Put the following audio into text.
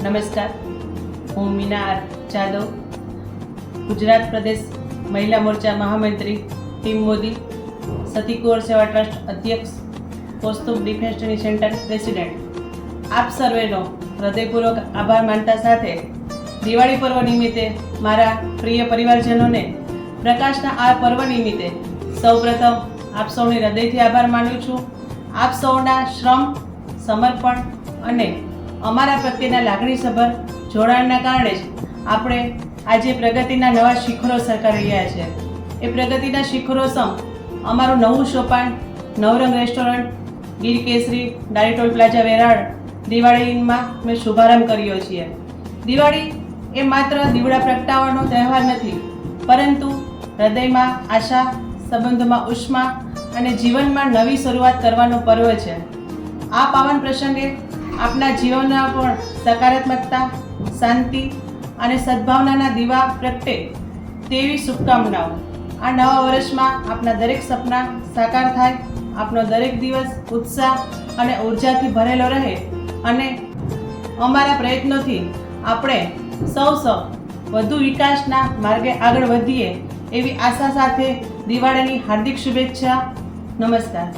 નમસ્કાર, હું મીના આર જાદવ, ગુજરાત પ્રદેશ મહિલા મોરચા મહામંત્રી ટીમ મોદી, સતી કુંવર સેવા ટ્રસ્ટ અધ્યક્ષ, કૌસ્તુભ ડિફેન્સ ટ્રેનિંગ સેન્ટર પ્રેસિડેન્ટ આપ સર્વેનો હૃદયપૂર્વક આભાર માનતા સાથે દિવાળી પર્વ નિમિત્તે મારા પ્રિય પરિવારજનોને પ્રકાશના આ પર્વ નિમિત્તે સૌપ્રથમ આપ સૌને હૃદયથી આભાર માનું છું. આપ સૌના શ્રમ, સમર્પણ અને અમારા પ્રત્યેના લાગણીસભર જોડાણના કારણે જ આપણે આજે પ્રગતિના નવા શિખરો સર કરી રહ્યા છે. એ પ્રગતિના શિખરો સમ અમારું નવું સોપાન નવરંગ રેસ્ટોરન્ટ, ગીર કેસરી, ડાયટોલ પ્લાઝા વેરાળ દિવાળીમાં મેં શુભારંભ કર્યો છે. દિવાળી એ માત્ર દીવડા પ્રગટાવવાનો તહેવાર નથી, પરંતુ હૃદયમાં આશા, સંબંધોમાં ઉષ્મા અને જીવનમાં નવી શરૂઆત કરવાનો પર્વ છે. આ પાવન પ્રસંગે આપના જીવનમાં પણ સકારાત્મકતા, શાંતિ અને સદભાવનાના દીવા પ્રગટે તેવી શુભકામનાઓ. આ નવા વર્ષમાં આપના દરેક સપના સાકાર થાય, આપનો દરેક દિવસ ઉત્સાહ અને ઉર્જાથી ભરેલો રહે અને અમારા પ્રયત્નોથી આપણે સૌ વધુ વિકાસના માર્ગે આગળ વધીએ એવી આશા સાથે દિવાળીની હાર્દિક શુભેચ્છા. નમસ્કાર.